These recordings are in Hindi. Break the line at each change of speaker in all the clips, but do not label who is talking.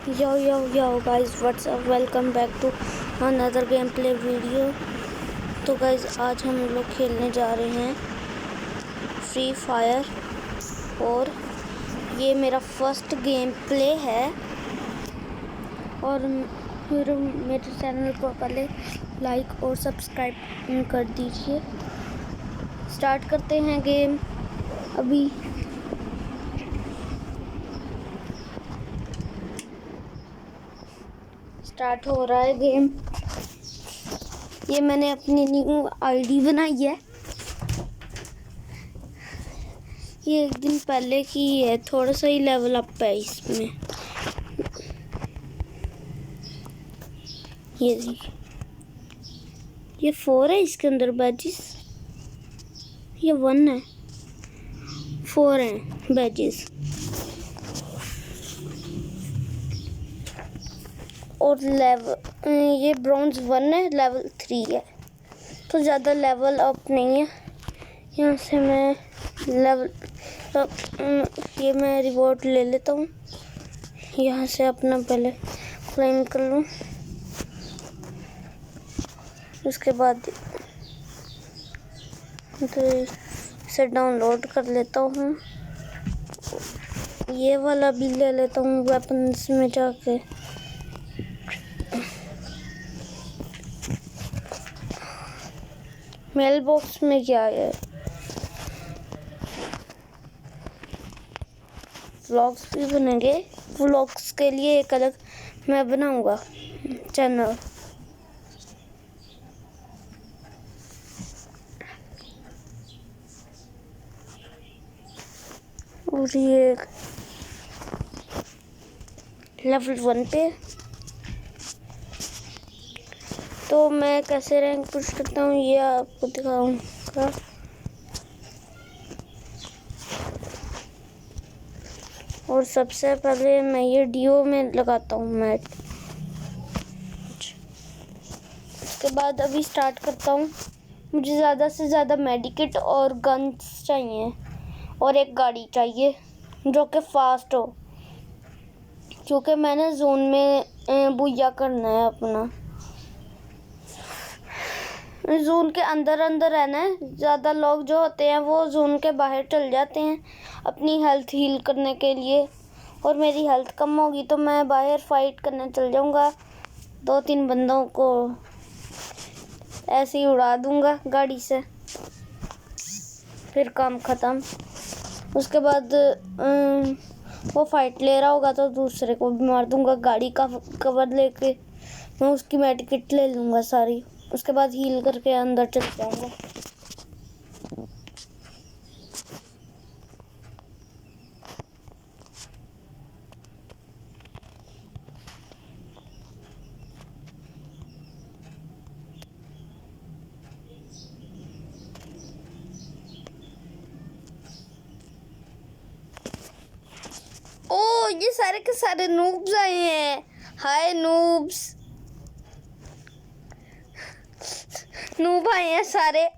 Yo guys, what's up? Welcome back to another gameplay video। तो guys आज हम लोग खेलने जा रहे हैं फ्री फायर और ये मेरा फर्स्ट गेम प्ले है। और फिर मेरे चैनल को पहले लाइक और सब्सक्राइब कर दीजिए। स्टार्ट करते हैं गेम अभी। स्टार्ट हो रहा है गेम। ये मैंने अपनी न्यू आईडी बनाई है। ये एक दिन पहले की है, थोड़ा सा ही लेवल अप है इसमें। ये 4 है, इसके अंदर बैजेस। ये 1 है, 4 हैं बैजेस। और लेवल ये ब्रॉन्ज 1 है, लेवल 3 है, तो ज़्यादा लेवल अप नहीं है। यहाँ से मैं लेवल ये मैं रिवॉर्ड ले लेता हूँ। यहाँ से अपना पहले क्लेम कर लूँ, उसके बाद तो इसे डाउनलोड कर लेता हूँ। ये वाला भी ले लेता हूँ वेपन्स में जाके। मेल बॉक्स में क्या है? व्लॉग्स भी बनेंगे। व्लॉग्स के लिए एक अलग मैं बनाऊंगा चैनल। और ये लेवल 1 पे, तो मैं कैसे रैंक पुश करता हूँ ये आपको दिखाऊंगा। और सबसे पहले मैं ये डीओ में लगाता हूँ मैच। उसके बाद अभी स्टार्ट करता हूँ। मुझे ज़्यादा से ज़्यादा मेडिकेट और गन्स चाहिए और एक गाड़ी चाहिए जो कि फास्ट हो, क्योंकि मैंने जोन में बुया करना है अपना। जोन के अंदर रहना है। ज़्यादा लोग जो होते हैं वो जोन के बाहर चल जाते हैं अपनी हेल्थ हील करने के लिए। और मेरी हेल्थ कम होगी तो मैं बाहर फाइट करने चल जाऊंगा। 2-3 बंदों को ऐसे ही उड़ा दूंगा गाड़ी से, फिर काम ख़त्म। उसके बाद वो फाइट ले रहा होगा तो दूसरे को भी मार दूंगा। गाड़ी का कवर लेके मैं उसकी मेडिकेट ले लूँगा सारी। उसके बाद हील करके अंदर चल जाऊंगा। ओ ये सारे के सारे नूब्स आए हैं। हाय नूब्स, नूब आए हैं सारे।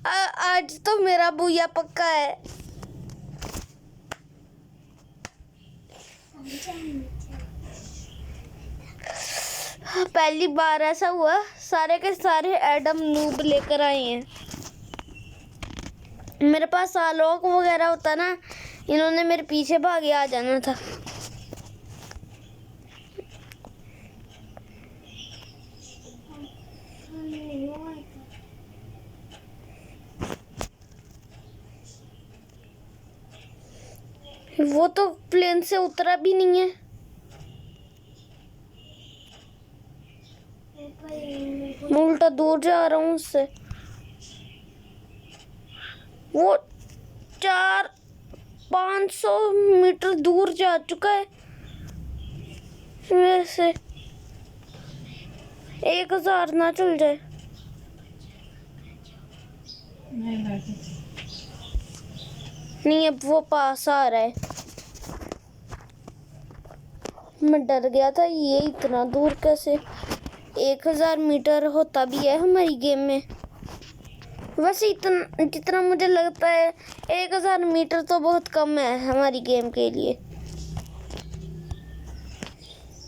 आज तो मेरा बुया पक्का है। पहली बार ऐसा हुआ, सारे के सारे एडम नूब लेकर आए हैं। मेरे पास आलोक वगैरह होता ना, इन्होंने मेरे पीछे भागे आ जाना था। वो तो प्लेन से उतरा भी नहीं है। मैं उल्टा दूर जा रहा हूँ उससे। वो 400-500 मीटर दूर जा चुका है। वैसे 1000 ना चल जाए। नहीं, अब वो पास आ रहा है। मैं डर गया था, ये इतना दूर कैसे। 1000 मीटर होता भी है हमारी गेम में। वैसे इतना जितना मुझे लगता है 1000 मीटर तो बहुत कम है हमारी गेम के लिए।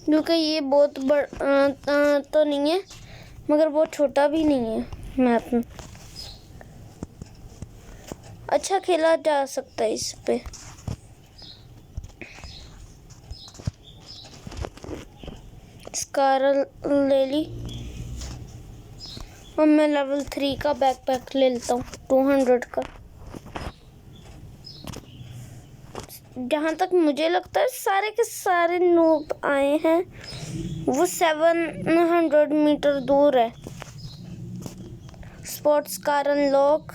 क्योंकि ये बहुत बड़ा तो नहीं है मगर बहुत छोटा भी नहीं है मैप में। अच्छा खेला जा सकता है इस पे। स्कार ले ली और मैं लेवल 3 का बैकपैक ले लेता हूँ 200 का। जहाँ तक मुझे लगता है सारे के सारे नूब आए हैं वो 700 मीटर दूर है। Sports car unlock.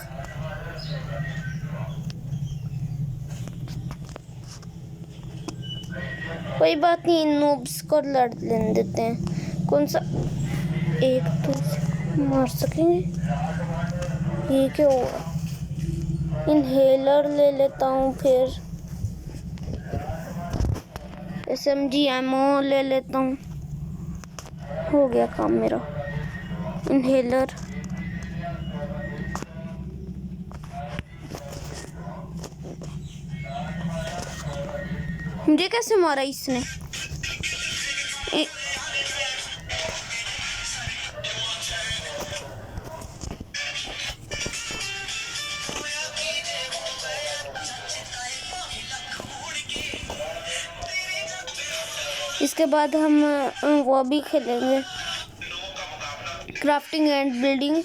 कोई बात नहीं, इन नूब्स को लड़ लेने देते हैं। कौन सा एक तो मार सकेंगे? ये क्या हुआ? इनहेलर ले लेता हूँ, फिर SMG एमओ ले लेता हूँ। हो गया काम मेरा। इनहेलर मुझे कैसे मारा इसने? इसके बाद हम वो भी खेलेंगे, क्राफ्टिंग एंड बिल्डिंग।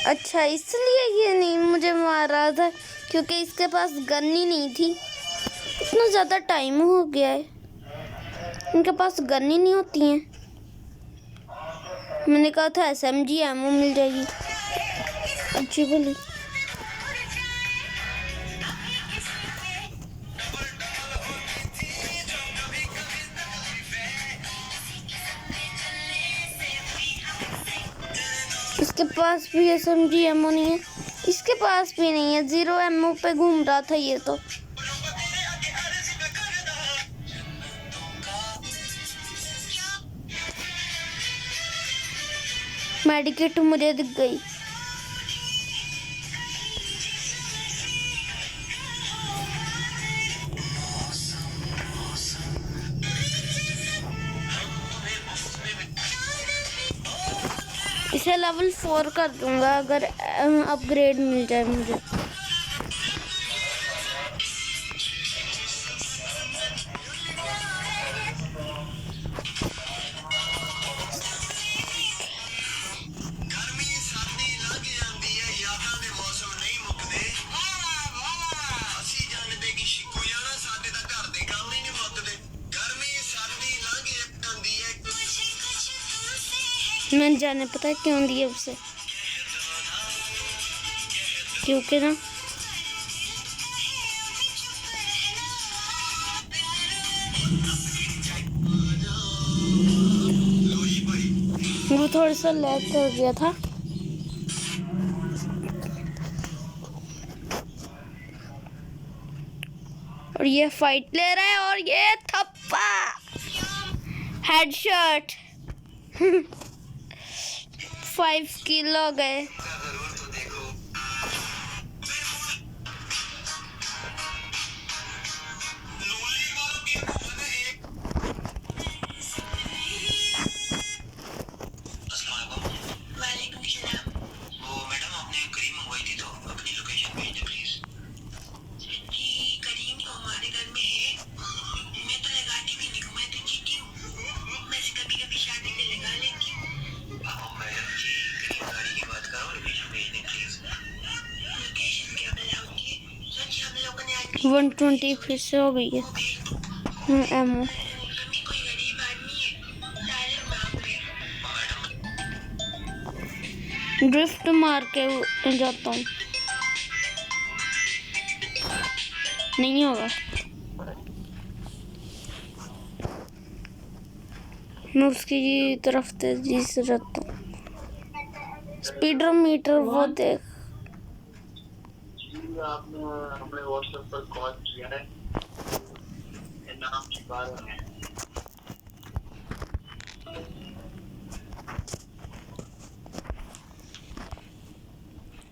अच्छा, इसलिए ये नहीं मुझे मार रहा था क्योंकि इसके पास गन ही नहीं थी। इतना ज़्यादा टाइम हो गया है, इनके पास गन ही नहीं होती हैं। मैंने कहा था SMG एमओ मिल जाएगी। अच्छी बोली। इसके पास भी SMG एमओ नहीं है, इसके पास भी नहीं है। 0 एमओ पे घूम रहा था ये तो। मेडिकेट मुझे दिख गई। इसे लेवल 4 कर दूंगा अगर अपग्रेड मिल जाए मुझे। मैंने जाने पता है क्यों दिया उसे, क्योंकि ना वो थोड़ा सा लैग कर गया था। और ये फाइट ले रहा है और ये थप्पा हेडशॉट 5 किल हो गए।
लोगों
120 फिर से हो गई है एमओ। ड्रिफ्ट मार के जाता हूँ, नहीं होगा। मैं उसकी तरफ तेजी से जाता हूँ। स्पीडोमीटर वो देख।
आपने हमें व्हाट्सएप पर कॉल किया है, नाम छिपा रहे हैं।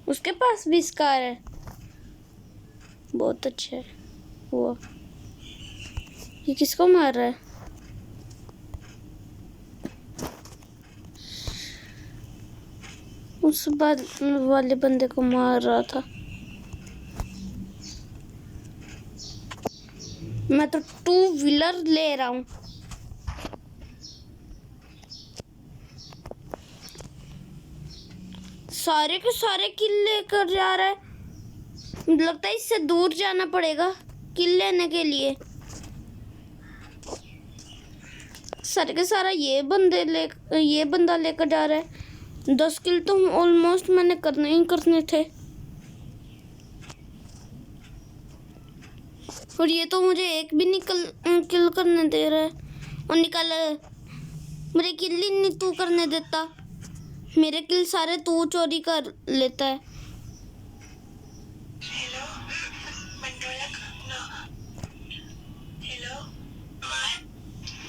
उसके पास भी स्कार है, बहुत अच्छा है वो। ये किसको मार रहा है? उस वाले बंदे को मार रहा था। मैं तो 2 व्हीलर ले रहा हूँ। सारे के सारे किल लेकर जा रहा है। लगता है इससे दूर जाना पड़ेगा किल लेने के लिए। सारे के सारा ये बंदा लेकर जा रहा है। 10 किल तो ऑलमोस्ट मैंने करने ही करने थे। और ये तो मुझे एक भी किल करने दे रहा है। और निकल, मुझे किल ही नहीं तू करने देता। मेरे किल सारे तू चोरी कर लेता है।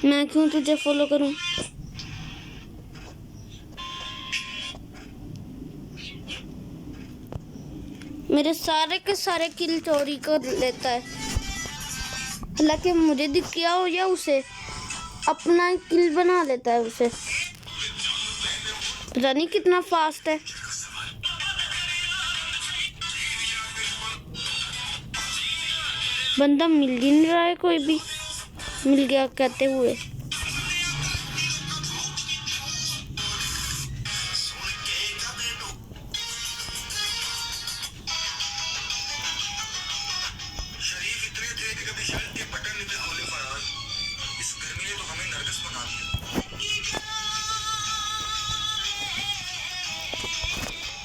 मैं क्यों तुझे फॉलो करूं? मेरे सारे के सारे किल चोरी कर लेता है। हालांकि मुझे दिख गया हो या उसे, अपना किल बना लेता है उसे। पता नहीं कितना फास्ट है। बंदा मिल ही नहीं रहा है कोई भी। मिल गया कहते हुए।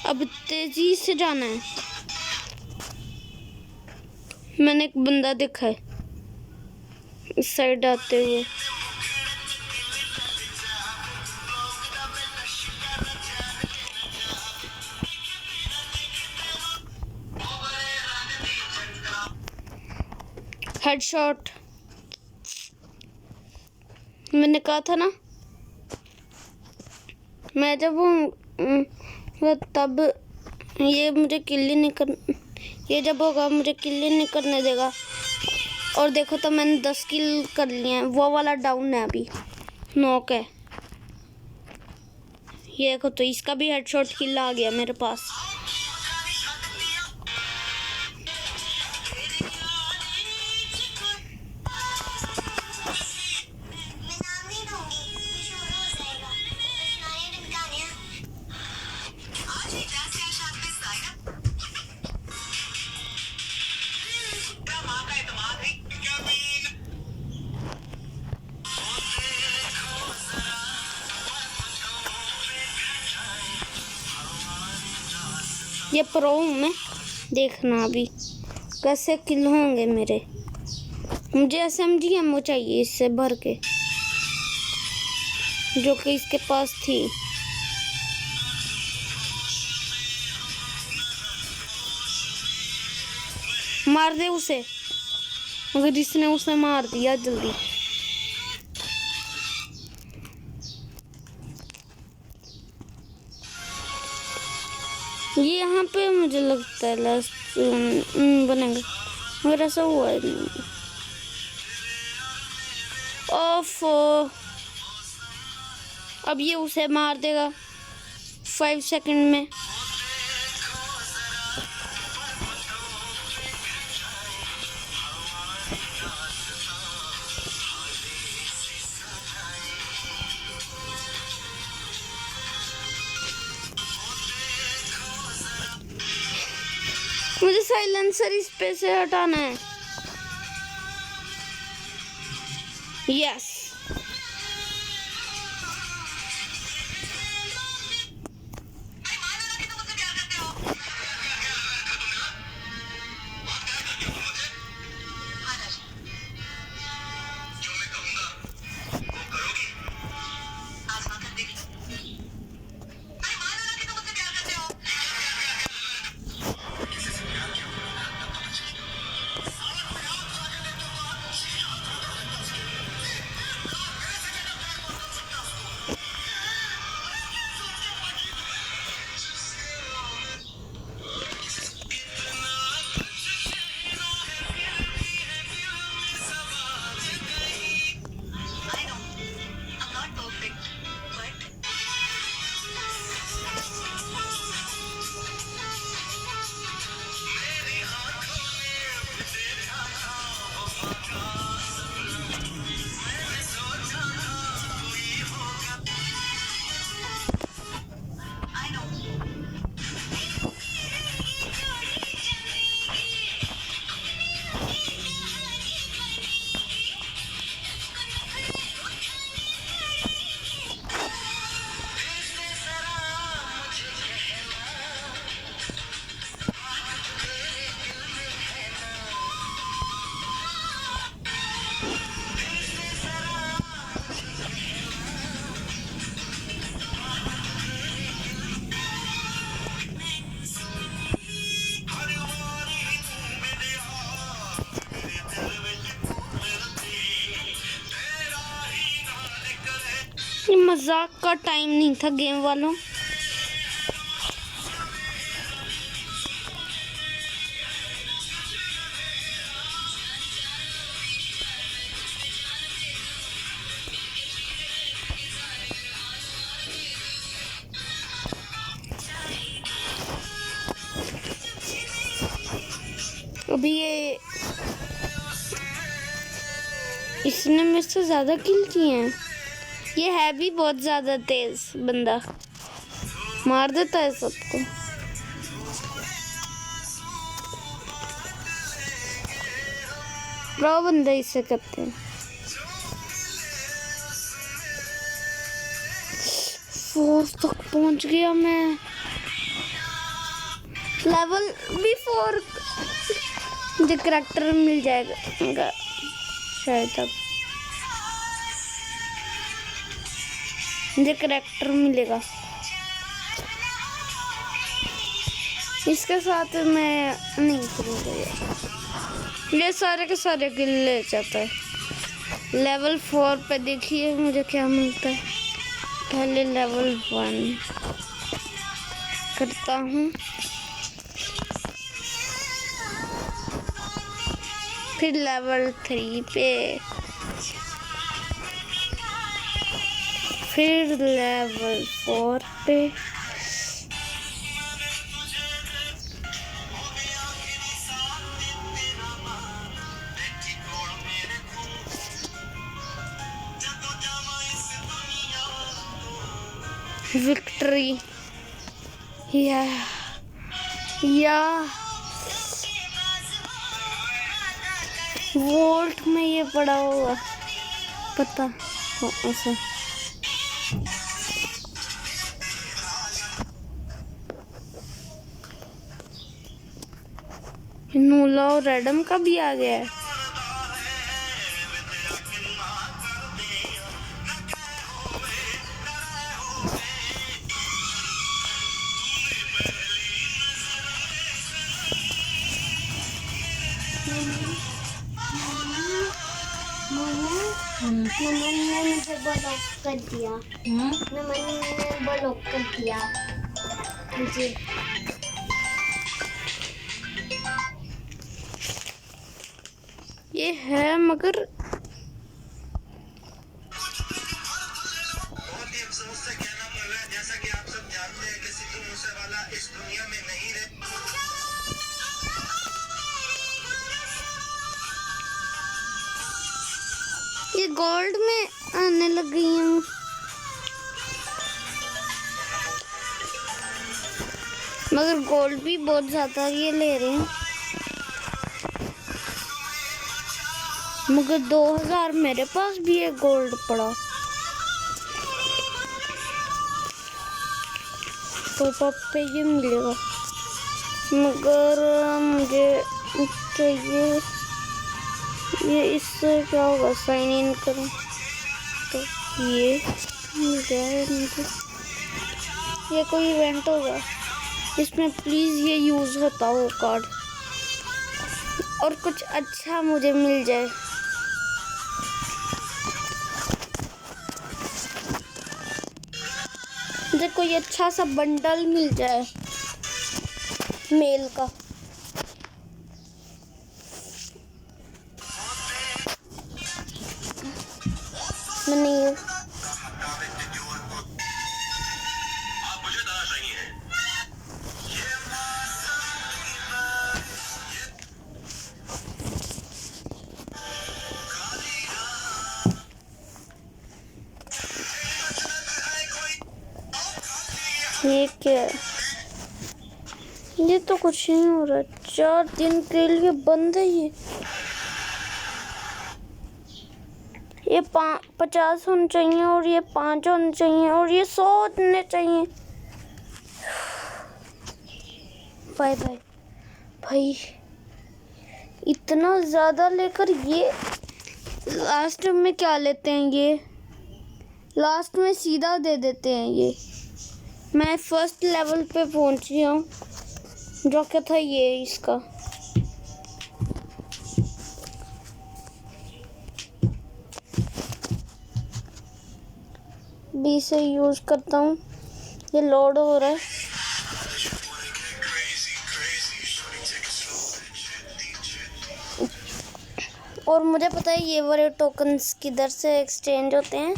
अब तेजी से जाना है। मैंने एक बंदा देखा है इस साइड आते हुए। हेडशॉट। मैंने कहा था ना, मैं जब तब ये मुझे किल ही नहीं कर, ये जब होगा मुझे किल ही नहीं करने देगा। और देखो तो मैंने 10 किल कर लिए हैं। वो वाला डाउन है, अभी नॉक है। ये देखो तो इसका भी हेडशॉट किल आ गया मेरे पास। ये प्रो हूँ मैं, देखना अभी कैसे किल होंगे मेरे। मुझे SMG एमओ चाहिए इससे भर के, जो कि इसके पास थी। मार दे उसे, मगर इसने उसे मार दिया जल्दी। ये यहाँ पे मुझे लगता है लास्ट बनेगा, मगर ऐसा हुआ है नहीं। ओफो, अब ये उसे मार देगा 5 सेकंड में। मुझे साइलेंसर इस पे से हटाना है। यस, ये मजाक का टाइम नहीं था गेम वालों। अभी ये इसने मुझसे ज्यादा किल किए हैं। ये है भी बहुत ज्यादा तेज बंदा, मार देता है सबको। प्रो बंदा इसे करते हैं। 4 तक पहुंच गया मैं। लेवल भी 4 मुझे करैक्टर मिल जाएगा शायद। अब मुझे करैक्टर मिलेगा, इसके साथ मैं नहीं करूँगा। ये सारे के सारे किल ले जाता है। लेवल 4 पे देखिए मुझे क्या मिलता है। पहले लेवल 1 करता हूँ, फिर लेवल 3 पे, फिर लेवल 4 पे, विक्ट्री या वोल्ट में ये पड़ा होगा, पता हो ऐसा। नूला और रेडम का भी आ गया है।
नमन ने मुझे ब्लॉक कर दिया। नमन ने ब्लॉक कर दिया मुझे।
ये है मगर
बहुत ही अफसोस से कहना पड़ रहा है, जैसा कि आप सब जानते हैं कि सिद्धू मूसेवाला इस दुनिया में नहीं रहे।
ये गोल्ड में आने लग गई हूँ। मगर गोल्ड भी बहुत ज्यादा ये ले रहे हैं। मगर 2000 मेरे पास भी है गोल्ड पड़ा। तो पे ये मिलेगा, मगर मुझे चाहिए ये। इससे क्या होगा, साइन इन करूं तो ये मिल जाए मुझे। ये कोई इवेंट होगा इसमें, प्लीज ये यूज होता हो कार्ड और कुछ अच्छा मुझे मिल जाए। मुझे कोई अच्छा सा बंडल मिल जाए मेल का। नहीं
आप मुझे तलाश रही हैं।
ये क्या है? ये तो कुछ नहीं हो रहा। 4 दिन के लिए बंद है ये 50 होने चाहिए और ये 5 होने चाहिए और ये 100 होने चाहिए। बाय बाय भाई, इतना ज़्यादा लेकर ये लास्ट में क्या लेते हैं? ये लास्ट में सीधा दे देते हैं। ये मैं फर्स्ट लेवल पे पहुंच गया हूँ, जो क्या था ये इसका। बी से यूज़ करता हूँ। ये लोड हो रहा है। और मुझे पता है ये वाले टोकन्स किधर से एक्सचेंज होते हैं।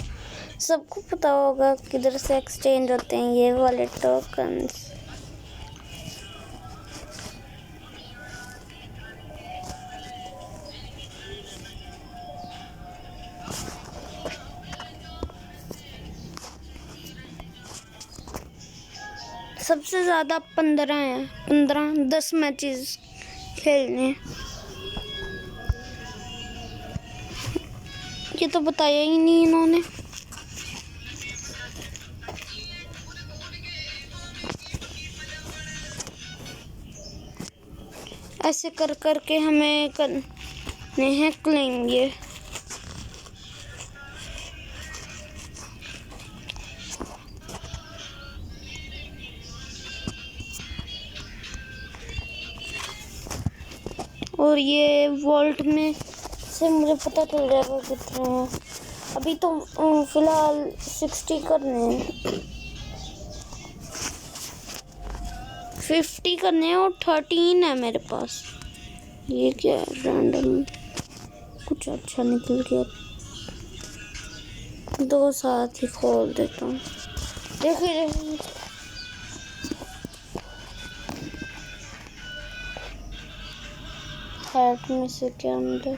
सबको पता होगा किधर से एक्सचेंज होते हैं ये वाले टोकन्स। सबसे ज़्यादा 15 हैं। 10 मैचेस खेलने। ये तो बताया ही नहीं इन्होंने। ऐसे कर करके हमें करने हैं क्लेम ये। और ये वॉल्ट में से मुझे पता चल जाएगा कितने हैं। अभी तो फिलहाल 60 करने हैं, 50 करने हैं और 13 है मेरे पास। ये क्या है? रैंडम कुछ अच्छा निकल गया। 2 साथ ही खोल देता हूँ। देखिए हैट में से क्या अंदर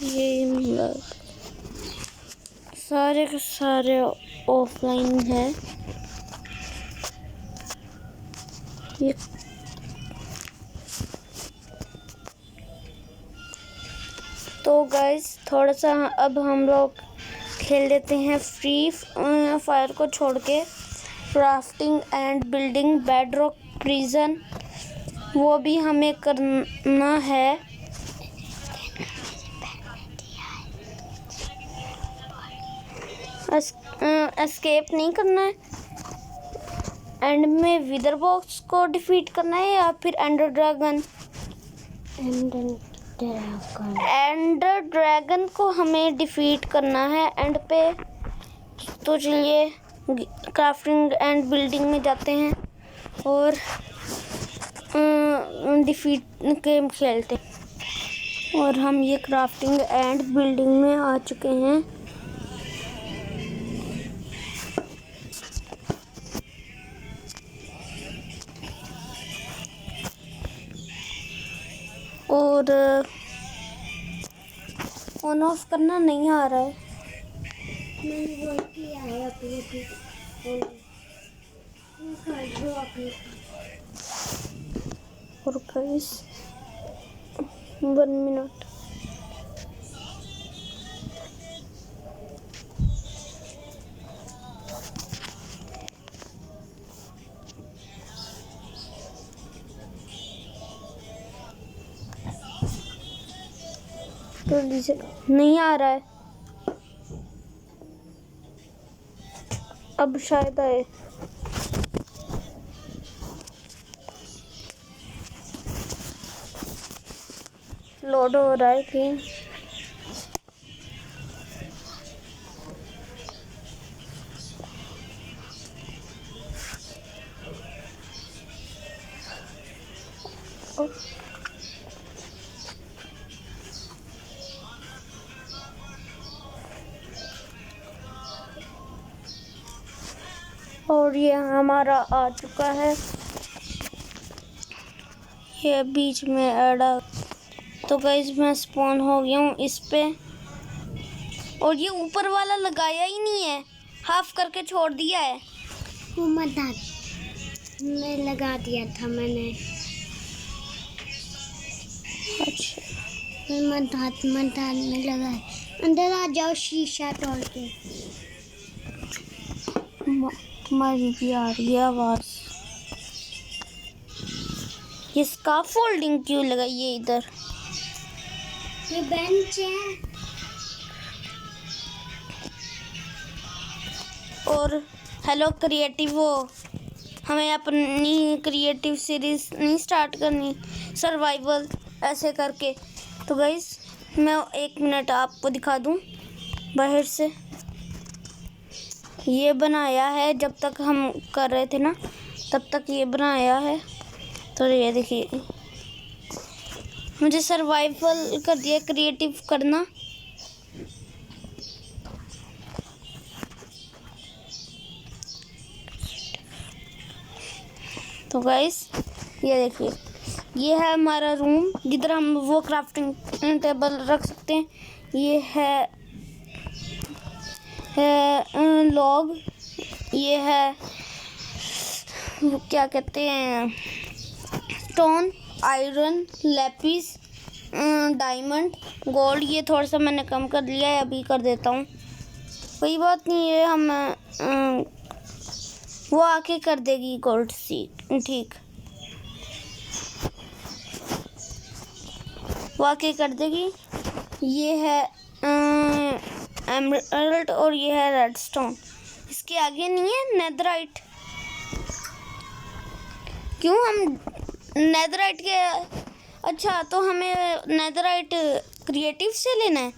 ये मिला। सारे के सारे ऑफलाइन है। ये तो गाइस थोड़ा सा अब हम लोग खेल लेते हैं फ्री फायर को छोड़ के। Crafting and building bedrock prison वो भी हमें करना है। एस्केप नहीं करना है। एंड में विदर बॉक्स को डिफीट करना है या फिर एंडर ड्रैगन। एंडर ड्रैगन को हमें डिफीट करना है एंड पे। तो चलिए क्राफ्टिंग एंड बिल्डिंग में जाते हैं और डिफीट गेम खेलते हैं। और हम ये क्राफ्टिंग एंड बिल्डिंग में आ चुके हैं। और ऑन ऑफ करना नहीं आ रहा है।
मैंने वो किया है अभी
और गाइस 1 मिनट। जल्दी से नहीं आ रहा है। अब शायद आए। लोड हो रहा है कि और ये हमारा आ चुका है। ये बीच में ऐड आ। तो गाइस मैं स्पॉन हो गया हूँ इस पे। और ये ऊपर वाला लगाया ही नहीं है, हाफ करके छोड़ दिया है।
वो मदद में लगा दिया था मैंने।
अच्छा
मदद में लगा। अंदर आ जाओ शीशा तोड़ के।
तुम्हारी भी आ रही है आवाज। ये स्काफोल्डिंग क्यों लगाई है इधर?
ये बेंच है।
और हेलो क्रिएटिव वो हमें अपनी क्रिएटिव सीरीज नहीं स्टार्ट करनी सर्वाइवल ऐसे करके। तो गाइस मैं 1 मिनट आपको दिखा दूं बाहर से। ये बनाया है जब तक हम कर रहे थे ना, तब तक ये बनाया है। तो ये देखिए, मुझे सर्वाइवल कर दिया, क्रिएटिव करना। तो गाइस ये देखिए, ये है हमारा रूम जिधर हम वो क्राफ्टिंग टेबल रख सकते हैं। ये है लॉग, ये है क्या कहते हैं, stone, iron, Lapis, diamond, gold. ये थोड़ा सा मैंने कम कर लिया है, अभी कर देता हूँ, कोई बात नहीं है। हम वो आके कर देगी गोल्ड सी, ठीक, वो आके कर देगी। ये है एमराल्ड और ये है रेडस्टोन। इसके आगे नहीं है नेदराइट। क्यों हम नेदराइट के, अच्छा तो हमें नेदराइट क्रिएटिव से लेना है।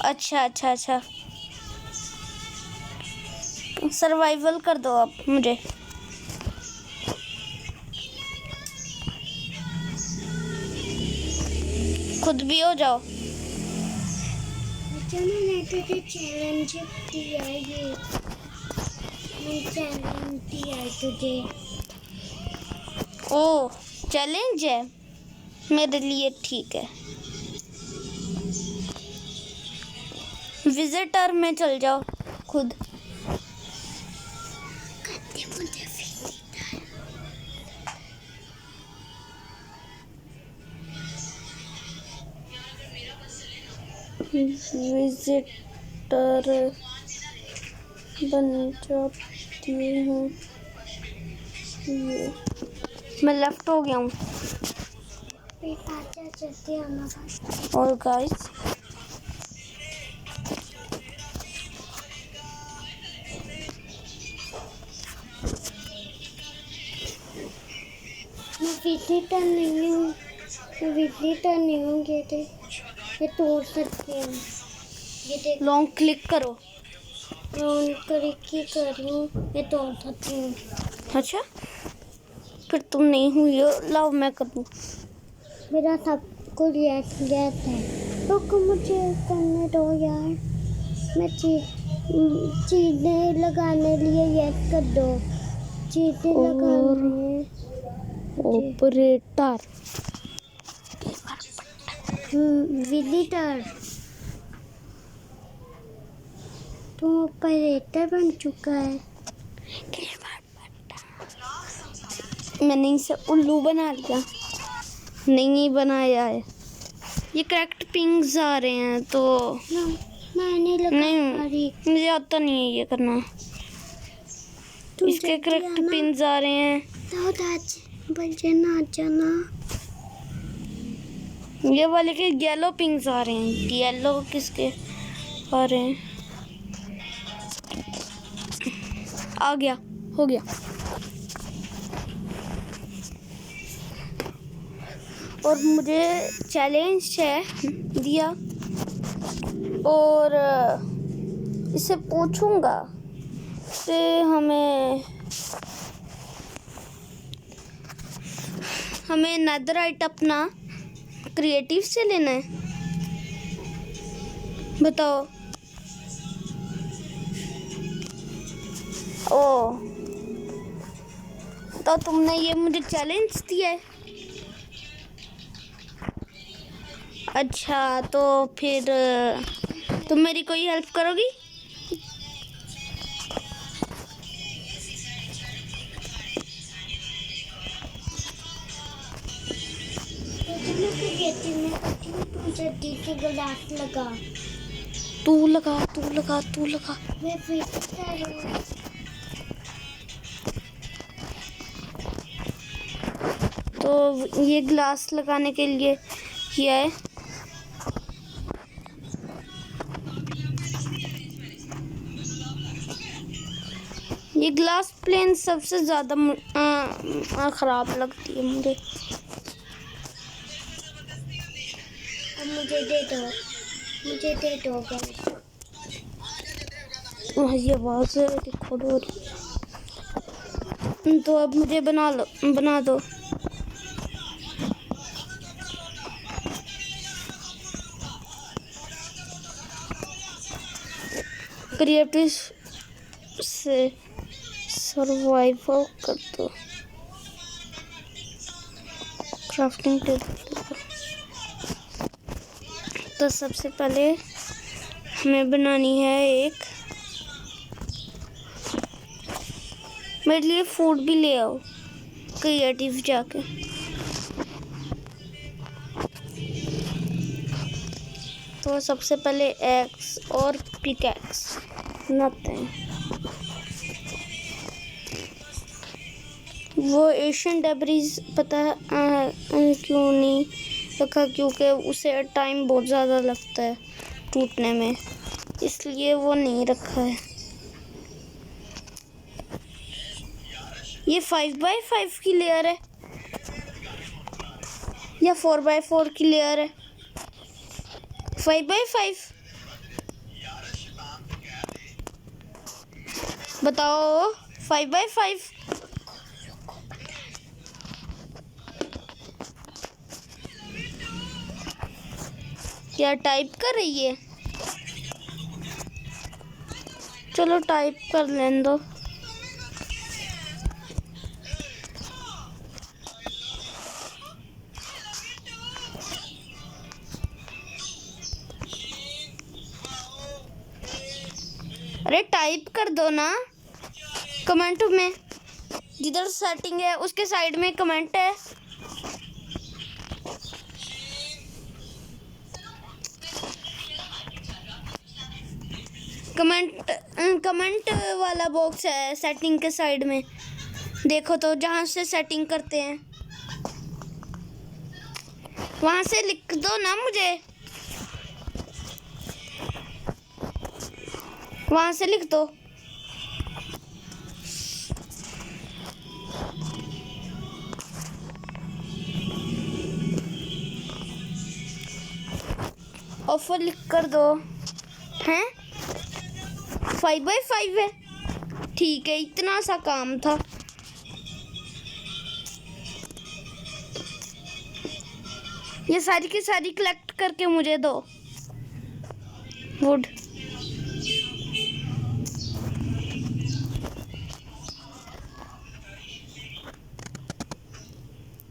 अच्छा अच्छा अच्छा, सर्वाइवल कर दो आप मुझे। खुद भी हो जाओ।
मैंने तुझे चैलेंज दिया है, ये मैं चैलेंज दिया है तुझे।
ओ चैलेंज है मेरे लिए, ठीक है। विजिटर में चल जाओ खुद। विजिटर बन जाती हूँ। मैं लेफ्ट हो गया हूँ।
चलते आना बस।
और गाइस
मैं विजिटर नहीं हूँ, मैं विजिटर नहीं हूँ। ये तोड़ सकते हैं, ये देख।
लॉन्ग क्लिक करो।
लॉन्ग क्लिक ही कर रही हूँ, ये तोड़ सकती हूँ।
अच्छा फिर तुम नहीं हुई हो, लाओ मैं कर दूँ।
मेरा सब कुछ गैस है, तो मुझे करने दो यार। मैं चीज़ें लगाने लिए यस कर दो, चीज़ें लगाने।
ऑपरेटर
विजिटर, तुम ऑपरेटर बन चुका है।
मैंने इसे उल्लू बना लिया, नहीं बनाया है। ये करेक्ट पिंग्स आ रहे हैं तो
मैंने लगा
नहीं, मुझे आता नहीं है ये करना। इसके करेक्ट पिंस आ रहे हैं।
तो आज बजे ना जाना।
ये वाले के येलो पिंग्स आ रहे हैं। येलो किसके आ रहे हैं? आ गया, हो गया। और मुझे चैलेंज है दिया और इसे पूछूंगा कि हमें नेदराइट अपना क्रिएटिव से लेना है। बताओ। ओ तो तुमने ये मुझे चैलेंज दिया है। अच्छा तो फिर तुम मेरी कोई हेल्प करोगी?
के गिलास लगा।
तू लगा, तू लगा, तू लगा।
मैं फिर करूँ।
तो ये ग्लास लगाने के लिए किया है। ये ग्लास प्लेन सबसे ज़्यादा ख़राब लगती है मुझे।
अब मुझे दे दो गाइस।
ये आवाज़ रिकॉर्ड हो रही है। तो अब मुझे बना दो। क्रिएटिव से सर्वाइवल कर दो। Crafting table. तो सबसे पहले हमें बनानी है एक, मेरे लिए फूड भी ले आओ क्रिएटिव जाके। तो सबसे पहले एक्स और पिकैक्स बनाते हैं। वो एशियन डेब्रीज पता है क्यों नहीं रखा, क्योंकि उसे टाइम बहुत ज़्यादा लगता है टूटने में, इसलिए वो नहीं रखा है। ये 5x5 की लेयर है या 4x4 की लेयर है? 5x5 बताओ। 5x5 क्या टाइप कर रही है? चलो टाइप कर लेने दो। अरे टाइप कर दो ना कमेंट में, जिधर सेटिंग है उसके साइड में कमेंट है। कमेंट वाला बॉक्स है सेटिंग के साइड में, देखो तो जहाँ से सेटिंग करते हैं वहाँ से लिख दो ना मुझे, वहाँ से लिख दो। ऑफर लिख कर दो। हैं 5x5 है, ठीक है, इतना सा काम था। ये सारी की सारी कलेक्ट करके मुझे दो वुड।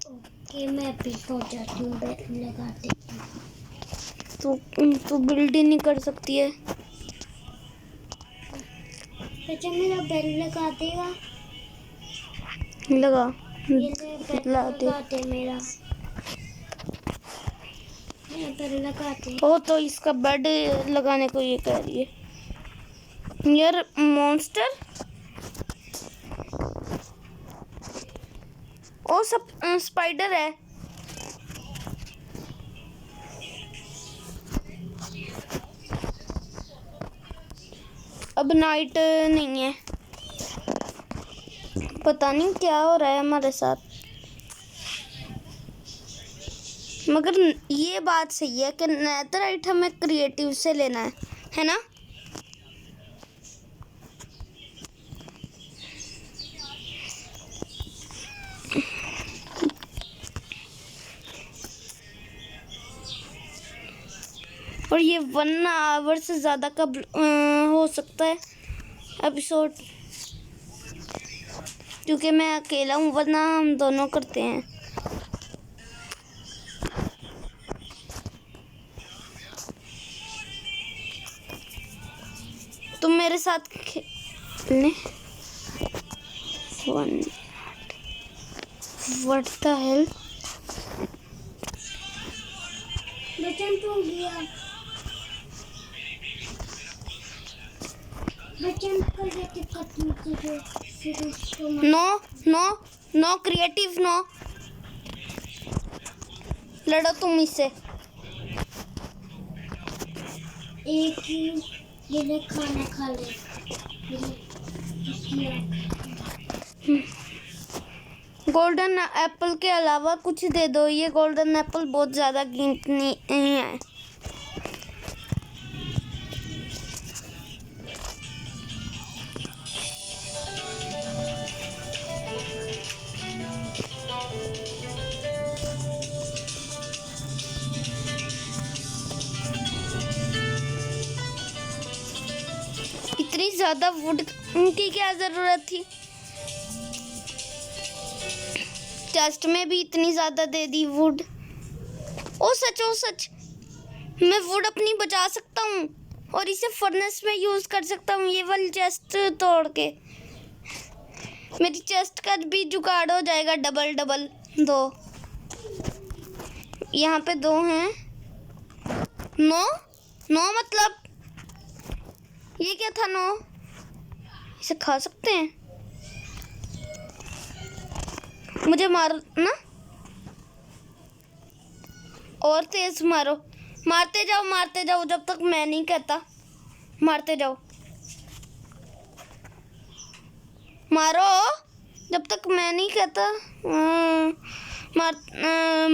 ओके मैं अभी सो जाती हूँ, बेड लगाते हैं।
तू बिल्ड ही नहीं कर सकती है।
अच्छा मेरा बेड लगा देगा?
लगा
ये बेड
लगा दे।
लगाते मेरा बेड लगाते।
ओ तो इसका बेड लगाने को ये कह रही है यार। मॉन्स्टर ओ सब स्पाइडर है। अब नाइट नहीं है, पता नहीं क्या हो रहा है हमारे साथ। मगर ये बात सही है कि नेथराइट हमें क्रिएटिव से लेना है ना? और ये 1 आवर से ज़्यादा कब हो सकता है एपिसोड, क्योंकि मैं अकेला हूँ, वरना हम दोनों करते हैं। तुम मेरे साथ खेलने। What the hell?
बचन टूट गया। बचन कर देते कटनी तुझे फिर उसको
no no no creative no, लड़ो तुम इससे।
एक ही ये ले खाना खा ले।
गोल्डन एप्पल के अलावा कुछ दे दो, ये गोल्डन एप्पल बहुत ज़्यादा कीमती नहीं है। इतनी ज़्यादा वुड की क्या ज़रूरत थी? चेस्ट में भी इतनी ज़्यादा दे दी वुड। ओ सच, मैं वुड अपनी बचा सकता हूँ और इसे फर्नेस में यूज़ कर सकता हूँ। ये वाली चेस्ट तोड़ के मेरी चेस्ट का भी जुगाड़ हो जाएगा। डबल 2, यहाँ पे 2 हैं। 9 मतलब ये क्या था? 9 इसे खा सकते हैं? मुझे मारना और तेज मारो, मारते जाओ जब तक मैं नहीं कहता। मारते जाओ, मारो जब तक मैं नहीं कहता।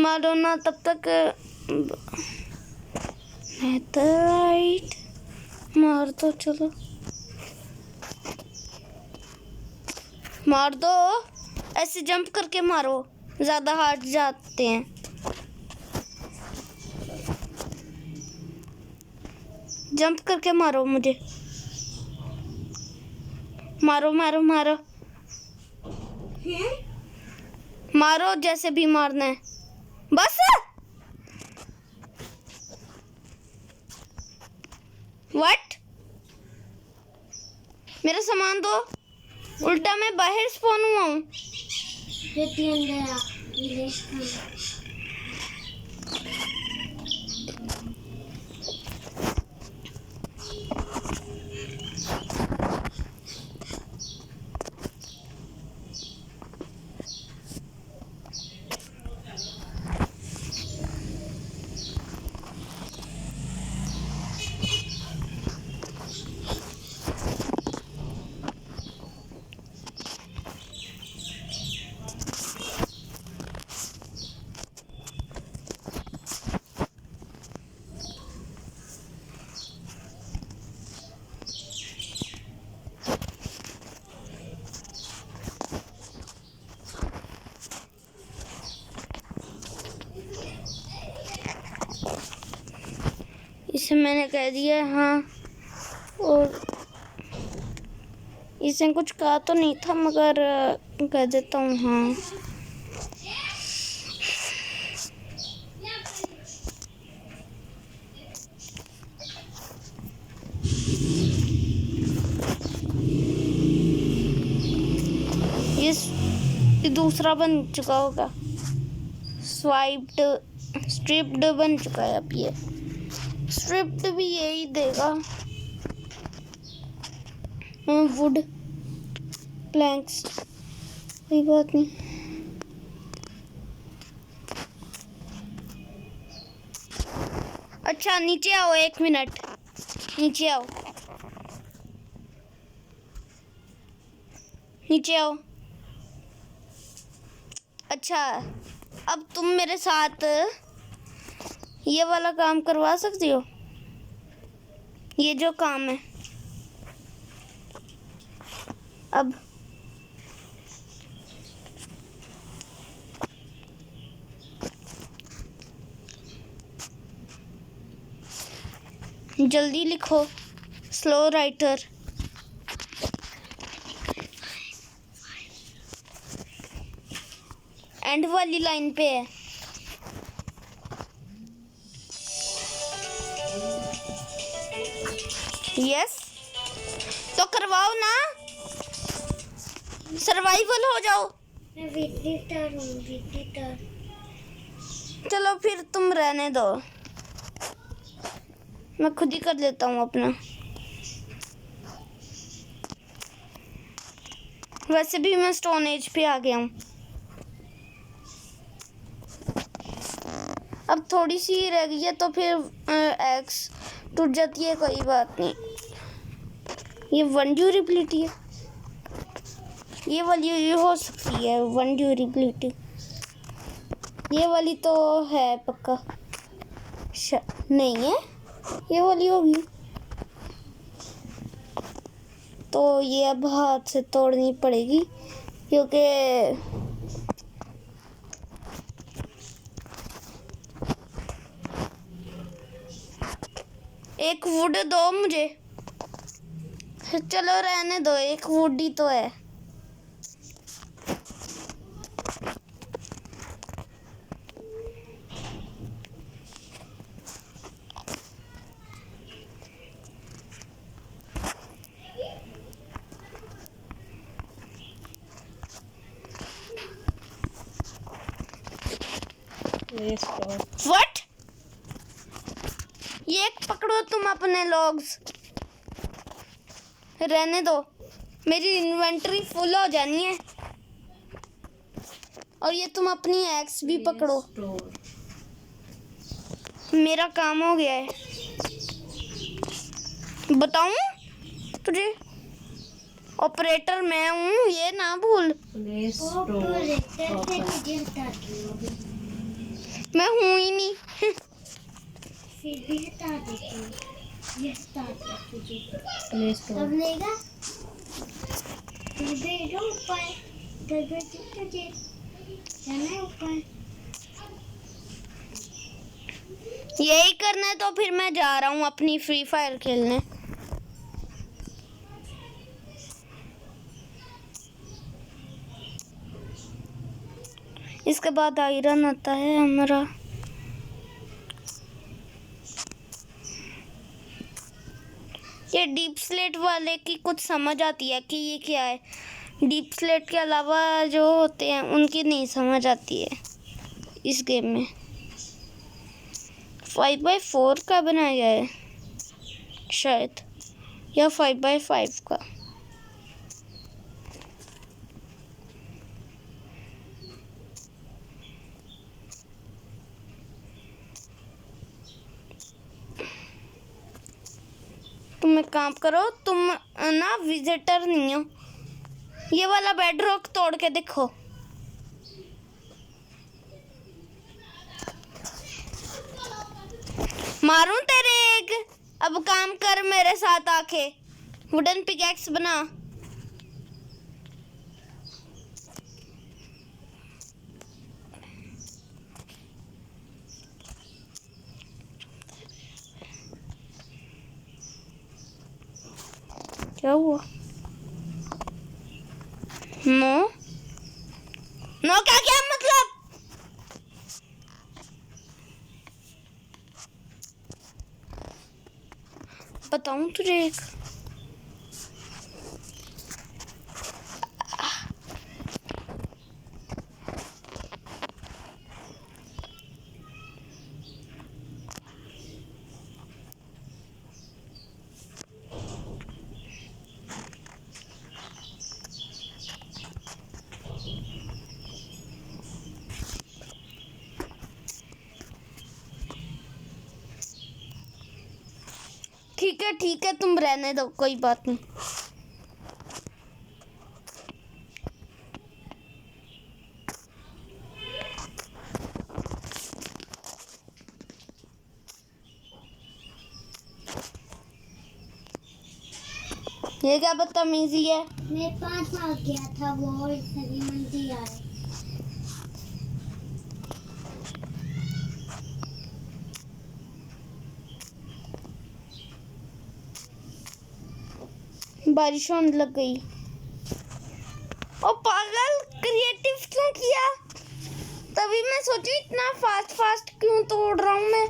मारो ना तब तक। राइट, मार दो, चलो मार दो। ऐसे जंप करके मारो, ज़्यादा हार्ड जाते हैं। जंप करके मारो मुझे। मारो मारो, जैसे भी मारना है बस। व्हाट? मेरा सामान दो, उल्टा मैं बाहर स्पॉन हुआ हूँ। इसे मैंने कह दिया हाँ, और इसे कुछ कहा तो नहीं था, मगर कह देता हूँ हाँ। ये दूसरा बन चुका होगा। स्ट्रिप्ड बन चुका है। अब ये स्ट्रिप्ड भी यही देगा। वुड प्लैंक्स, कोई बात नहीं। अच्छा नीचे आओ, 1 मिनट नीचे आओ, नीचे आओ। अच्छा अब तुम मेरे साथ ये वाला काम करवा सकती हो, ये जो काम है। अब जल्दी लिखो, स्लो राइटर। एंड वाली लाइन पे है। यस तो करवाओ ना, सर्वाइवल हो जाओ।
मैं विजिटर हूँ, विजिटर।
चलो फिर तुम रहने दो, मैं खुद ही कर लेता हूँ अपना। वैसे भी मैं स्टोन एज पे आ गया हूँ। अब थोड़ी सी रह गई है तो फिर एक्स टूट जाती है, कोई बात नहीं। ये 1 ड्यूरेबिलिटी है। ये वाली ये हो सकती है 1 ड्यूरेबिलिटी, ये वाली तो है पक्का नहीं है, ये वाली होगी। तो ये अब हाथ से तोड़नी पड़ेगी क्योंकि एक वुड दो मुझे, चलो रहने दो, एक वुड ही तो है। व्हाट? ये एक पकड़ो तुम अपने लॉग्स, रहने दो, मेरी इन्वेंटरी फुल हो जानी है। और ये तुम अपनी एक्स भी पकड़ो, मेरा काम हो गया है। बताऊं तुझे, ऑपरेटर मैं हूँ, ये ना भूल। मैं हूँ ही नहीं।
फिर भी हटा देती हूँ, ये हटा दिया तुझे, तब लेगा बेटो ऊपर, तुझे जाना है ऊपर।
यही करना है तो फिर मैं जा रहा हूँ अपनी फ्री फायर खेलने। इसके बाद आयरन आता है हमारा। ये डीप स्लेट वाले की कुछ समझ आती है कि ये क्या है, डीप स्लेट के अलावा जो होते हैं उनकी नहीं समझ आती है इस गेम में। 5x4 का बनाया है शायद, या 5x5 का। तुम एक काम करो, तुम ना विजिटर नहीं हो, ये वाला बेडरॉक तोड़ के देखो। मारूं तेरे एक, अब काम कर मेरे साथ आके, वुडन पिकैक्स बना। क्या हुआ? नो नो क्या क्या मतलब? बताऊं तुझे एक, ठीक है तुम रहने दो, कोई बात नहीं। ये क्या बदतमीजी है?
मेरे पास आ गया था वो, इसलिए मन दिया है।
बारिश होने लग गई। ओ पागल, क्रिएटिव क्यों किया? तभी मैं सोची इतना फास्ट क्यों तोड़ रहा हूँ मैं।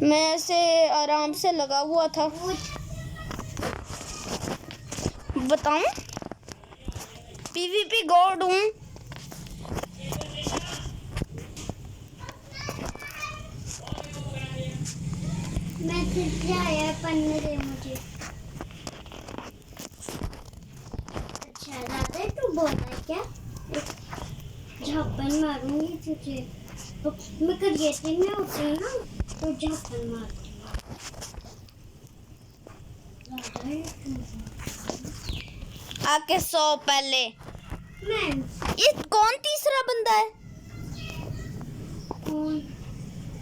मैं ऐसे आराम से लगा हुआ था। बताऊं, पीवीपी गॉड हूँ।
मैसेज क्या आया, पढ़ने दे मुझे। अच्छा राधे, तू बोल रहा है क्या? झापन मारूंगी तुझे। तो मैं क्रिएटिव में होती हूँ ना, तो झापन मारूंगी।
आके सो पहले।
मैं
ये कौन तीसरा बंदा है?
कौन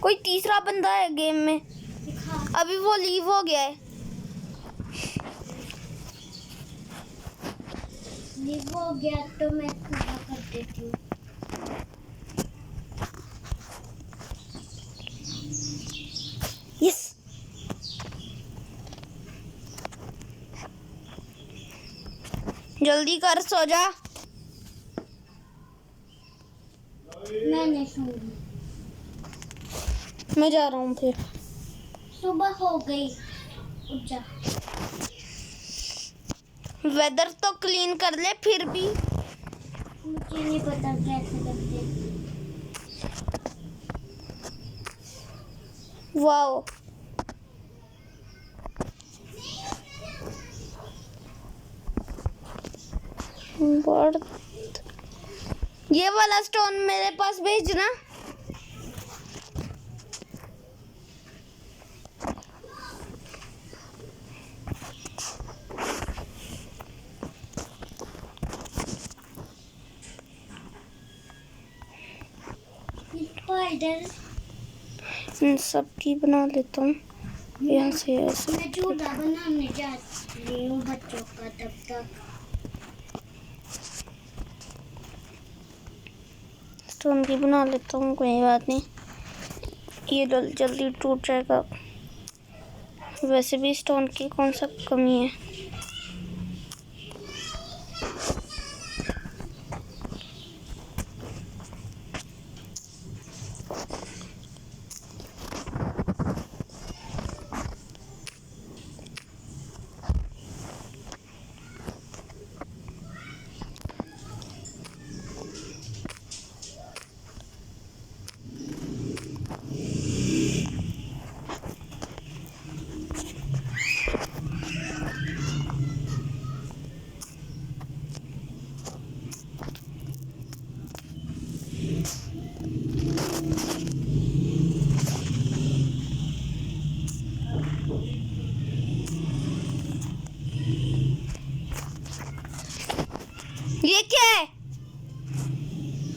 कोई तीसरा बंदा है गेम में।
दिखा?
अभी वो लीव हो गया है।
लीव हो गया तो मैं पूरा कर देती हूँ।
यस। जल्दी कर, सो जा।
मैं नहीं सोऊंगी।
मैं जा रहा हूँ फिर।
सुबह हो गई। उठ जा।
वेदर तो क्लीन कर ले फिर भी।
मुझे नहीं पता कैसे करते।
Wow, bird. ये वाला स्टोन मेरे पास भेजना।
स्पाइडर
इन सब की बना लेता हूँ यहाँ से ऐसे।
मैं झूला बनाने जा रही हूँ बच्चों का तब तक।
स्टोन की बना लेता हूँ, कोई बात नहीं। ये जल्दी टूट जाएगा। वैसे भी स्टोन की कौन सा कमी है। ये क्या है?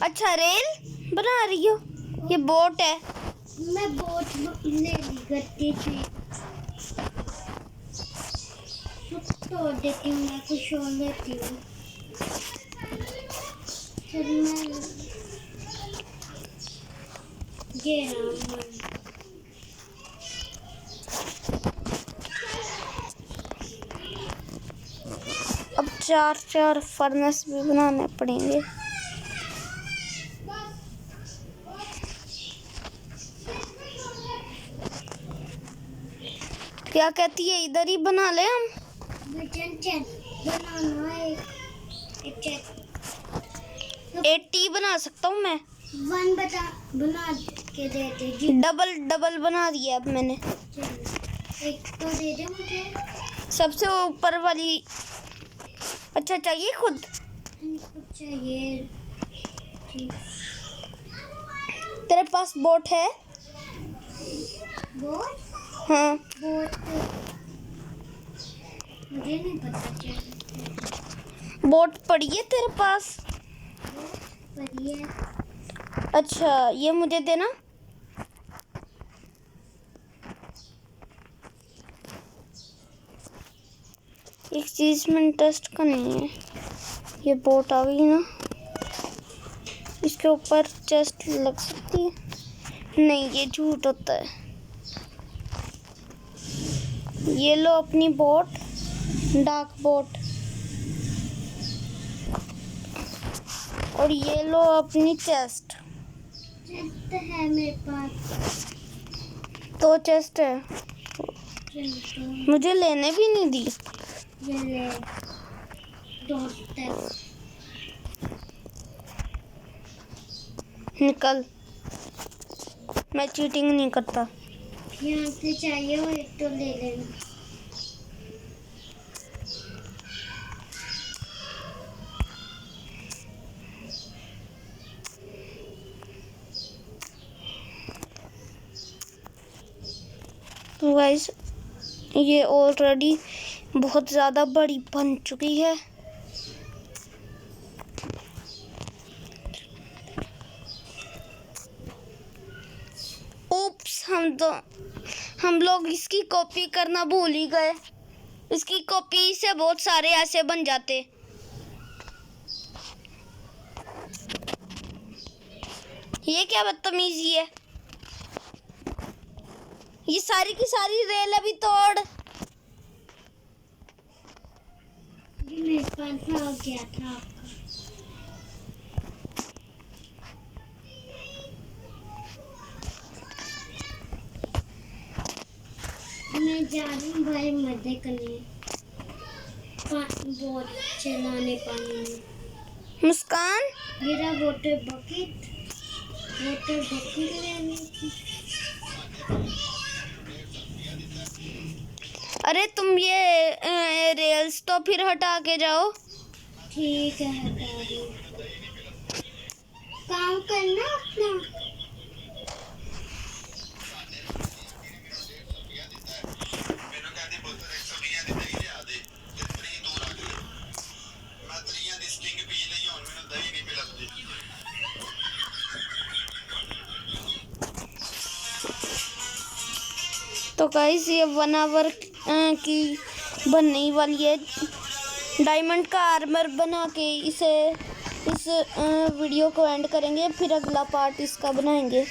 अच्छा, रेल बना रही हो? ये बोट है।
मैं बोट ले ली करती थी। तोड़ देती हूँ, मैं कुछ और लेती हूँ। फिर मैं ये रहा।
अब चार फर्नेस भी बनाने पड़ेंगे। क्या कहती है, इधर ही बना ले हम?
बनाना है एक चेक।
80 बना सकता हूँ मैं।
वन बना के दे दे जी।
डबल बना दिया अब मैंने।
एक तो दे दे मुझे।
सबसे ऊपर वाली। अच्छा, चाहिए खुद?
कुछ चाहिए।
तेरे पास बोट है?
बोट?
हाँ।
बोट मुझे नहीं पता क्या।
बोट पड़ी है तेरे पास?
पड़ी है।
अच्छा, ये मुझे देना। एक चीज में टेस्ट करनी है। ये बोट आ गई ना, इसके ऊपर चेस्ट लग सकती है? नहीं, ये झूठ होता है। ये लो अपनी बोट, डार्क बोट। और ये लो अपनी चेस्ट।
चेस्ट है मेरे पास।
तो चेस्ट है,
चलो
मुझे लेने भी नहीं दी।
ये ले दोस्त।
निकल, मैं चीटिंग नहीं करता।
यहाँ से चाहिए हो एक तो ले लेना।
तो गाइस, ये ऑलरेडी बहुत ज़्यादा बड़ी बन चुकी है। ओप्स, हम लोग इसकी कॉपी करना भूल ही गए। इसकी कॉपी से बहुत सारे ऐसे बन जाते। ये क्या बदतमीजी है। ये सारी की सारी रेल अभी तोड़।
ये मेरे पास आ गया था आपका। मैं जा रही हूँ भाई मदद करने, बोट चलाने पानी में।
मुस्कान,
मेरा वाटर बकेट लेने की।
अरे तुम ये रेल्स तो फिर हटा के जाओ।
ठीक है, हटा रही हूँ। काम करना अपना।
ਮੈਨੂੰ ਕਹਿੰਦੀ ਪੁੱਤ 120 ਦੀ ਦਹੀਂ ਲਿਆ ਦੇ ਤੇ 3 ਤੂੰ ਰੱਖ ਲੈ। ਮੈਂ 3 ਦੀ ਸਟਿੰਗ ਪੀ ਲਈ, ਹੁਣ ਮੈਨੂੰ ਦਹੀਂ ਨਹੀਂ ਮਿਲਦੀ।
तो गाइस ये 1 आवर की बनने ही वाली है। डायमंड का आर्मर बना के इस वीडियो को एंड करेंगे, फिर अगला पार्ट इसका बनाएंगे।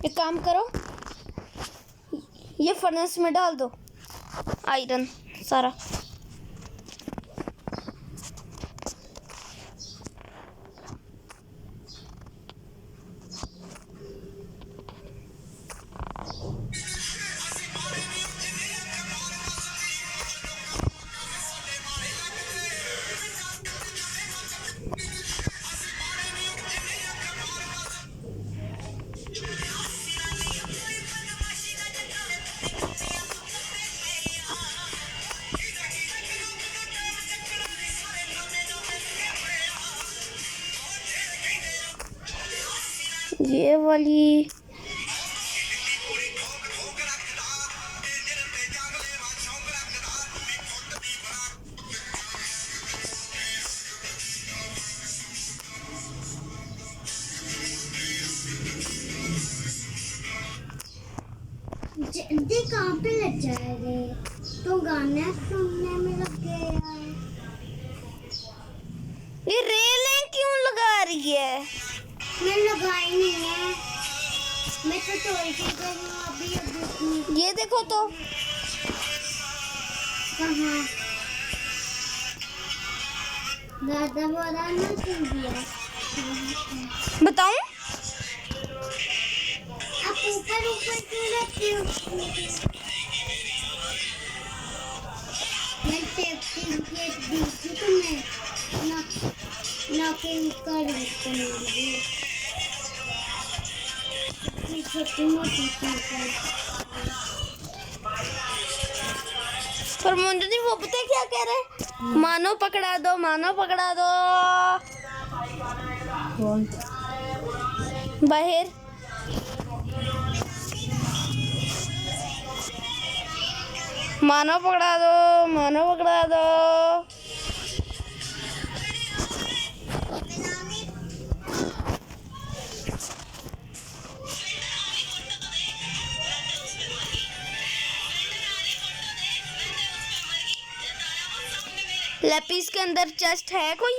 एक काम करो, ये फर्नेस में डाल दो आयरन सारा। ये वाली
जल्दी कहाँ पे लग जाएंगे, तो गाना सुनने में लग गए यार।
ये रेलें क्यों लगा रही है?
मैं लगाई नहीं है, मैं तो तोड़ के गई हूँ अभी।
ये देखो तो
कहाँ दादा बोला ना सुन दिया।
बताऊं?
आप ऊपर ऊपर क्यों रखते हो? मैं टेप दी थी तुम्हें नॉकिंग कर दूँगी। छोटी मोटी चीजें।
पर मुझे नहीं, वो पता है क्या कह रहे? मानो पकड़ा दो, मानो पकड़ा दो। बाहर मानो पकड़ा दो, मानो पकड़ा दो। लैपिस के अंदर चेस्ट है कोई?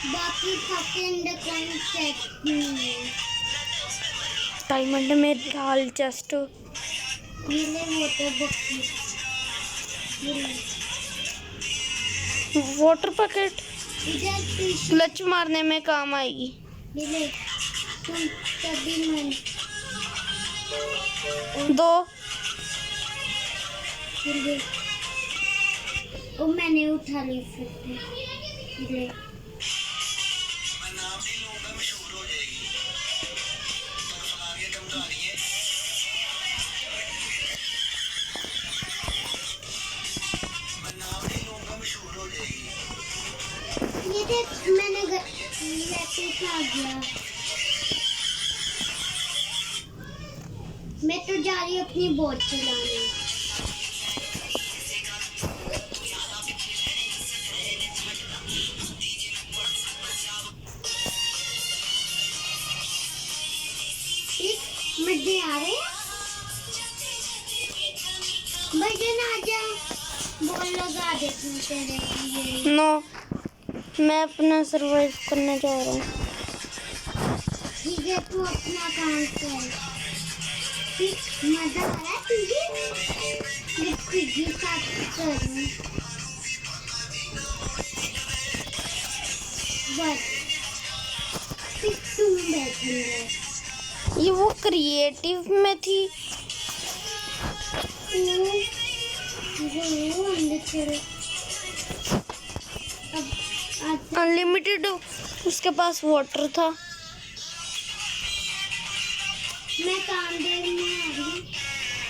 बाकी सबके अंदर कोई चेक नहीं है।
डायमंड में डाल चेस्ट।
नीले मोटे बक्से।
वाटर पैकेट
इधर फिश।
क्लच मारने में काम आएगी।
नीले तुम तभी मन
2
नीले वो मैंने उठा ली फिर नीले।
मैं नाम नहीं लूंगा, मशहूर हो जाएगी। तो फलानी कमदारी है। मैं नाम
अपनी बोट चलाना। बर्थडे आ रहे हैं, बर्थडे ना आजा, बॉल लगा देती हूँ तेरे लिए।
नो, मैं अपना सरवाइव करने जा रहा हूँ।
ठीक है, तू अपना काम कर। मजा आ रहा है तुझे? मैं खुद साफ करूँ बस, फिर तुम बैठेंगे।
ये वो क्रिएटिव में थी। अनलिमिटेड उसके पास वाटर था।
मैं काम देर में आ रही,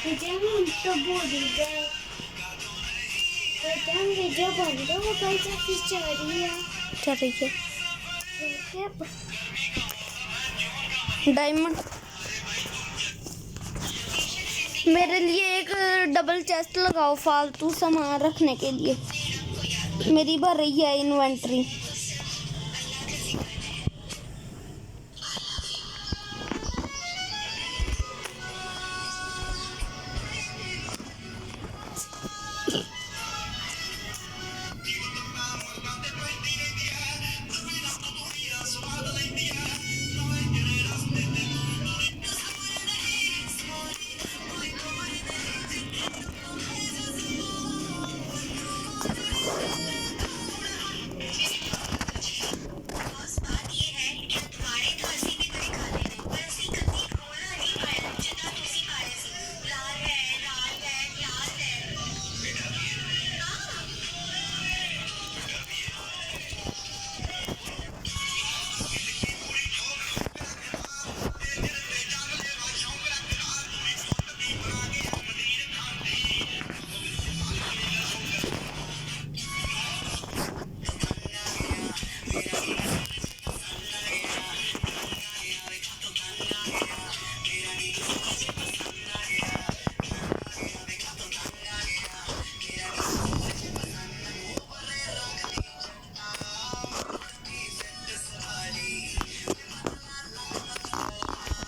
मुझे हम तो बोल गए, हम वीडियो बन दो, वो कल से चल रही है।
चल रही है डायमंड। मेरे लिए एक डबल चेस्ट लगाओ फालतू सामान रखने के लिए, मेरी भर रही है इन्वेंटरी।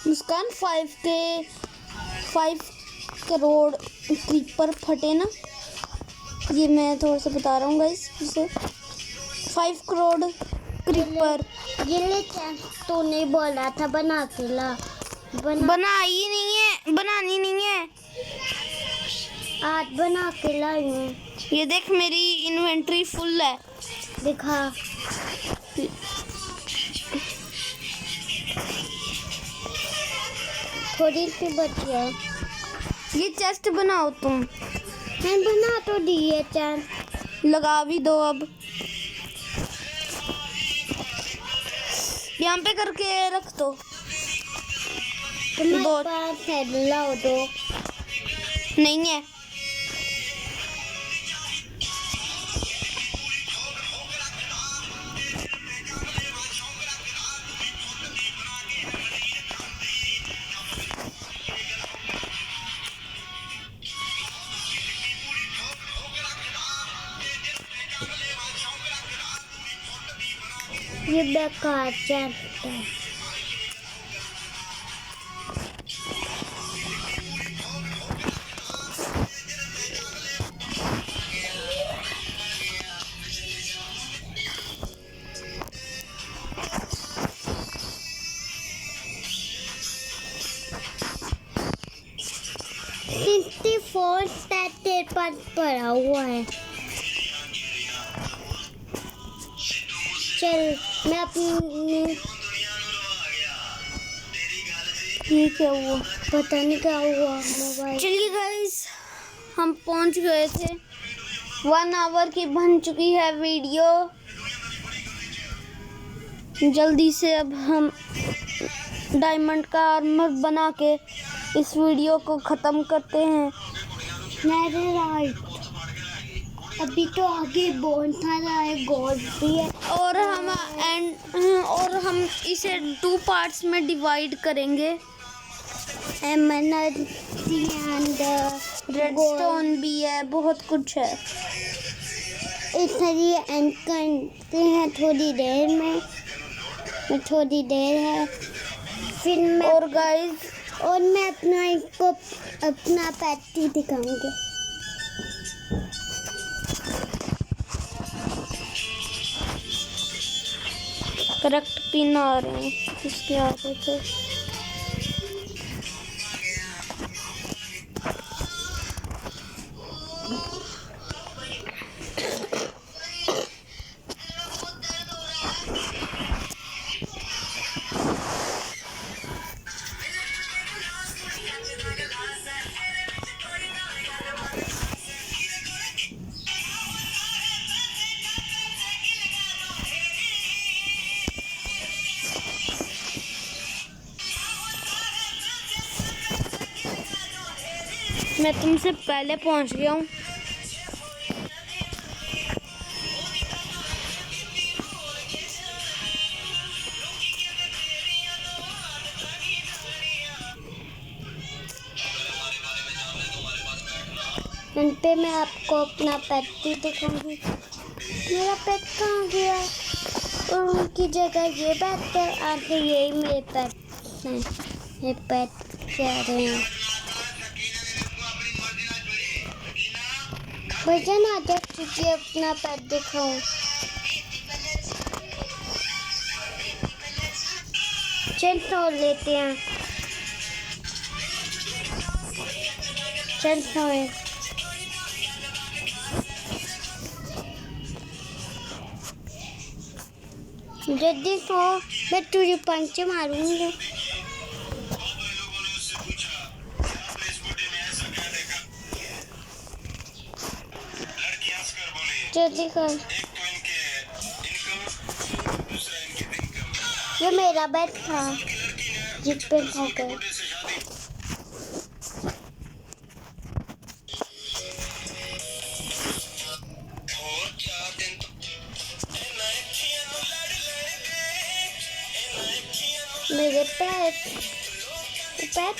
मुस्कान 5 करोड़ क्रीपर फटे ना, ये मैं थोड़ा सा बता रहा हूँ गाइस, इसे 5 करोड़ क्रीपर।
ये ले तूने बोला था बना के ला,
बनाई नहीं है, बनानी नहीं है,
आज बना के लाई हूँ।
ये देख मेरी इन्वेंटरी फुल है।
दिखा, थोड़ी सी बची है।
ये चेस्ट बनाओ तुम।
मैं बना तो दिए चैन,
लगा भी दो अब, यहाँ पे करके रख दो।
तुम्हारे
दो
पास है, लाओ दो।
नहीं है,
ये बेकार चैन है। फोन तेरे पास पड़ा हुआ है। चल मैं अपनी,
ये क्या हुआ?
पता नहीं क्या हुआ मोबाइल।
चलिए गाइस, हम पहुंच गए थे। 1 आवर की बन चुकी है वीडियो। जल्दी से अब हम डायमंड का आर्मर बना के इस वीडियो को ख़त्म करते हैं।
मेरे राइट, अभी तो आगे बोन था, गोल्ड भी है।
और हम इसे 2 पार्ट्स में डिवाइड करेंगे।
एमरल्ड एंड
रेडस्टोन भी है, बहुत कुछ है।
इसलिए एंड करते हैं थोड़ी देर में। थोड़ी देर है, फिर मैं
और गाइस
और मैं अपना पैटी दिखाऊंगी।
करेक्ट पिन आ रहे हैं, इसके आगे थे। मैं तुमसे पहले पहुंच गया हूँ।
पे मैं आपको अपना पैटी दिखाऊंगी। मेरा पेट कहाँ गया? और उनकी जगह ये बैठ कर आके यही मेरे पेट हैं। ये पेट कह रहे हैं भैया ना आजा तुझे अपना पेट दिखाऊं। चल सो लेते हैं, चल सोए। जल्दी सो, मैं तुझे पंच मारूंगी। जल्दी कर, ये मेरा बेड था जिस पे सो गए। मेरे पेट चल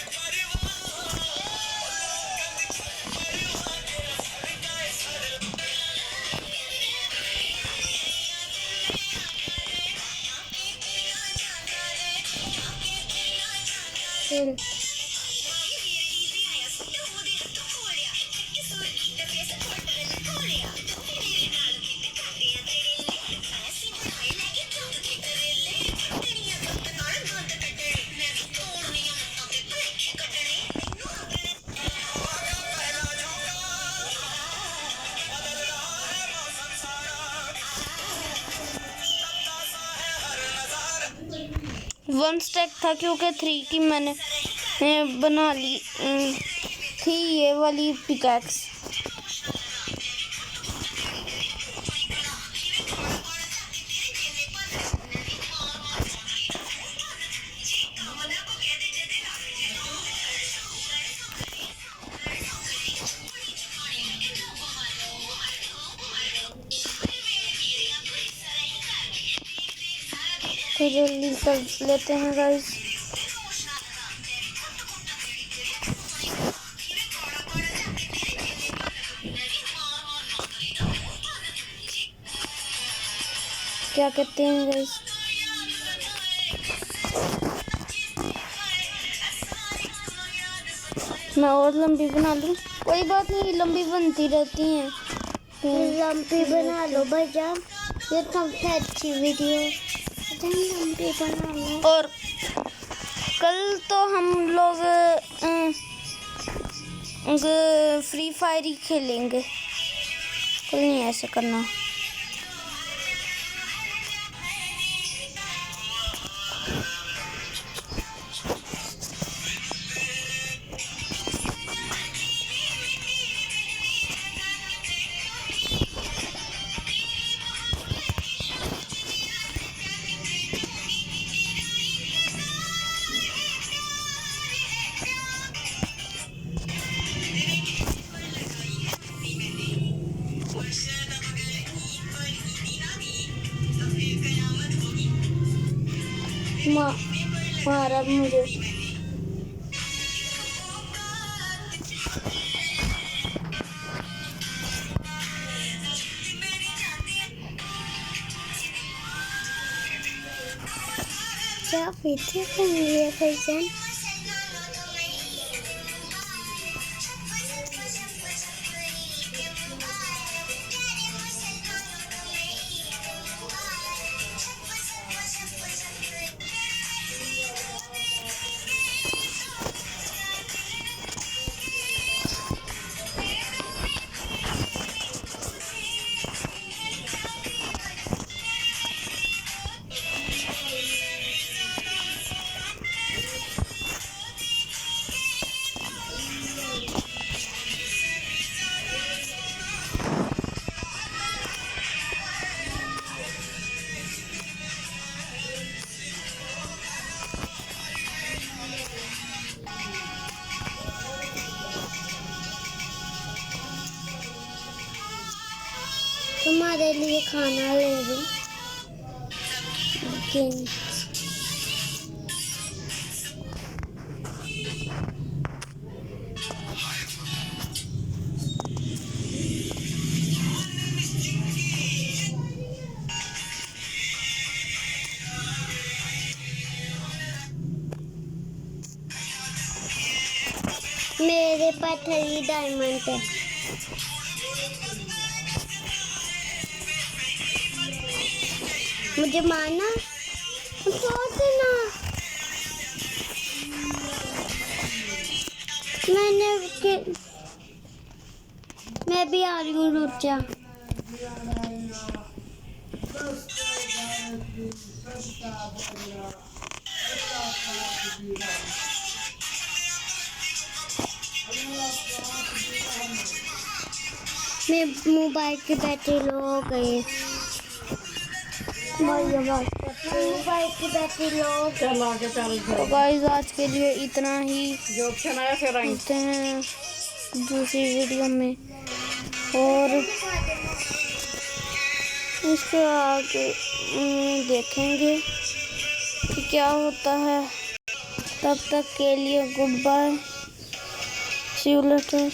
वन स्टैक था क्योंकि 3 की मैंने बना ली थी ये वाली पिकैक्स। तो जल्दी कर लेते हैं गाइस। क्या कहते हैं गाइस? मैं और लंबी बना लूं? कोई बात नहीं, लंबी बनती रहती हैं।
लंबी बना लो भैया, ये सबसे अच्छी वीडियो लंबी बना लो।
और कल तो हम लोग फ्री फायर ही खेलेंगे, कल नहीं ऐसे करना। मारा मुझे।
क्या पीछे होंगे फैशन? तुम्हारे लिए खाना ले रही। मेरे पास 3 डायमंड है। मुझे मारना, छोड़ देना। मैं भी आ रही हूँ, रुक जा। मैं मोबाइल की बैटरी लो हो गई। मोबाइल की बैटरी लो।
तो गाइस आज के लिए इतना ही, मिलते हैं दूसरी वीडियो में और इसके आगे देखेंगे कि क्या होता है। तब तक के लिए goodbye, see you letter.